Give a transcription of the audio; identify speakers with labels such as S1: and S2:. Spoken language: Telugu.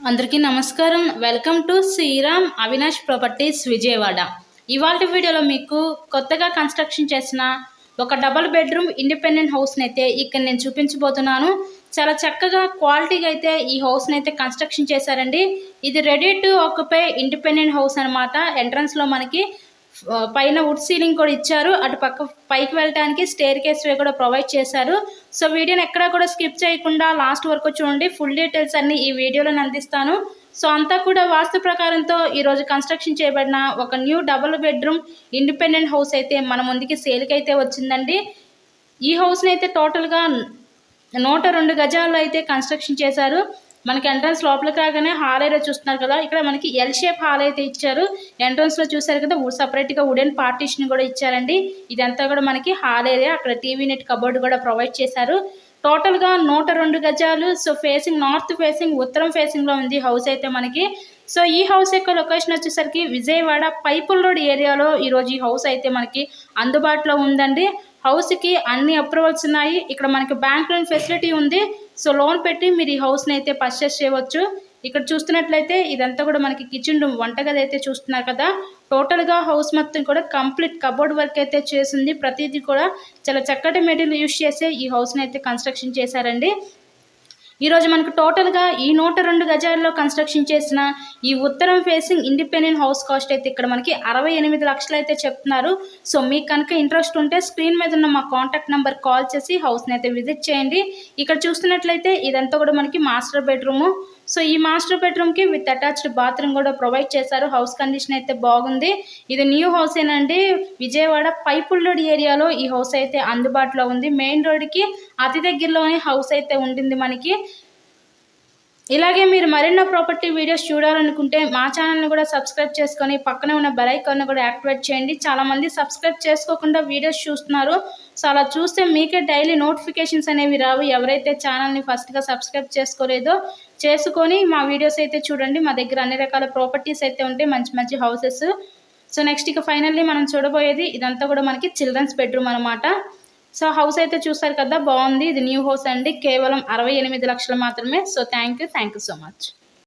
S1: అందరికీ నమస్కారం. Welcome to Sriram Avinash properties Vijayawada. ఇవాళ వీడియోలో మీకు కొత్తగా కన్స్ట్రక్షన్ చేసిన ఒక డబుల్ బెడ్రూమ్ ఇండిపెండెంట్ హౌస్ని అయితే ఇక్కడ నేను చూపించబోతున్నాను. చాలా చక్కగా క్వాలిటీగా అయితే ఈ హౌస్ని అయితే కన్స్ట్రక్షన్ చేశారండి. ఇది ready to occupy independent house అనమాట. ఎంట్రన్స్లో మనకి పైన వుడ్ సీలింగ్ కూడా ఇచ్చారు. అటు పక్క పైకి వెళ్ళడానికి స్టేర్ కేస్ వే కూడా ప్రొవైడ్ చేశారు. సో వీడియోని ఎక్కడా కూడా స్కిప్ చేయకుండా లాస్ట్ వరకు చూడండి. ఫుల్ డీటెయిల్స్ అన్ని ఈ వీడియోలో అందిస్తాను. సో అంతా కూడా వాస్తు ప్రకారంతో ఈరోజు కన్స్ట్రక్షన్ చేయబడిన ఒక new double bedroom independent house అయితే మన ముందుకి సేల్కి అయితే వచ్చిందండి. ఈ హౌస్ని అయితే టోటల్గా 102 గజాల్లో అయితే కన్స్ట్రక్షన్ చేశారు. మనకి ఎంట్రన్స్ లోపలికి రాగానే హాల్ ఏరియా చూస్తున్నారు కదా, ఇక్కడ మనకి ఎల్ షేప్ హాల్ అయితే ఇచ్చారు. ఎంట్రన్స్లో చూసారు కదా, సపరేట్గా వుడెన్ పార్టీషన్ కూడా ఇచ్చారండి. ఇదంతా కూడా మనకి హాల్ ఏరియా. అక్కడ టీవీ నెట్ కబోర్డ్ కూడా ప్రొవైడ్ చేశారు. టోటల్గా 102 గజాలు. సో ఫేసింగ్ నార్త్ ఫేసింగ్, ఉత్తరం ఫేసింగ్లో ఉంది హౌస్ అయితే మనకి. సో ఈ హౌస్ యొక్క లొకేషన్ వచ్చేసరికి విజయవాడ పైపుల్ రోడ్ ఏరియాలో ఈరోజు ఈ హౌస్ అయితే మనకి అందుబాటులో ఉందండి. హౌస్కి అన్ని అప్రూవల్స్ ఉన్నాయి. ఇక్కడ మనకి బ్యాంక్ లోన్ ఫెసిలిటీ ఉంది. సో లోన్ పెట్టి మీరు ఈ హౌస్ని అయితే పర్చేస్ చేయవచ్చు. ఇక్కడ చూస్తున్నట్లయితే ఇదంతా కూడా మనకి కిచెన్ రూమ్, వంటగది అయితే చూస్తున్నారు కదా. టోటల్గా హౌస్ మొత్తం కూడా కంప్లీట్ కబోర్డ్ వర్క్ అయితే చేసింది. ప్రతిదీ కూడా చాలా చక్కటి మెటీరియల్ యూజ్ చేసే ఈ హౌస్ని అయితే కన్స్ట్రక్షన్ చేశారండి. ఈరోజు మనకు టోటల్గా ఈ 102 గజాల్లో కన్స్ట్రక్షన్ చేసిన ఈ ఉత్తరం ఫేసింగ్ ఇండిపెండెంట్ హౌస్ కాస్ట్ అయితే ఇక్కడ మనకి 68 లక్షలు అయితే చెప్తున్నారు. సో మీకు కనుక ఇంట్రెస్ట్ ఉంటే స్క్రీన్ మీద ఉన్న మా కాంటాక్ట్ నెంబర్ కాల్ చేసి హౌస్ని అయితే విజిట్ చేయండి. ఇక్కడ చూస్తున్నట్లయితే ఇదంతా కూడా మనకి మాస్టర్ బెడ్రూము. సో ఈ మాస్టర్ బెడ్రూమ్కి విత్ అటాచ్డ్ బాత్రూమ్ కూడా ప్రొవైడ్ చేశారు. హౌస్ కండిషన్ అయితే బాగుంది. ఇది న్యూ హౌస్ ఏనండి. విజయవాడ పైపుల్ రోడ్ ఏరియాలో ఈ హౌస్ అయితే అందుబాటులో ఉంది. మెయిన్ రోడ్కి అతి దగ్గరలోనే హౌస్ అయితే ఉంటుంది మనకి. ఇలాగే మీరు మరిన్న ప్రాపర్టీ వీడియోస్ చూడాలనుకుంటే మా ఛానల్ని కూడా సబ్స్క్రైబ్ చేసుకొని పక్కనే ఉన్న బెల్ ఐకాన్ని కూడా యాక్టివేట్ చేయండి. చాలామంది సబ్స్క్రైబ్ చేసుకోకుండా వీడియోస్ చూస్తున్నారు. సో అలా చూస్తే మీకే డైలీ నోటిఫికేషన్స్ అనేవి రావు. ఎవరైతే ఛానల్ని ఫస్ట్గా సబ్స్క్రైబ్ చేసుకోలేదో చేసుకొని మా వీడియోస్ అయితే చూడండి. మా దగ్గర అన్ని రకాల ప్రాపర్టీస్ అయితే ఉంటాయి, మంచి మంచి హౌసెస్. సో నెక్స్ట్ ఇక ఫైనల్లీ మనం చూడబోయేది ఇదంతా కూడా మనకి చిల్డ్రన్స్ బెడ్రూమ్ అనమాట. సో హౌస్ అయితే చూసారు కదా, బాగుంది. ఇది న్యూ హౌస్ అండి. కేవలం 68 లక్షలు మాత్రమే. So thank you so much.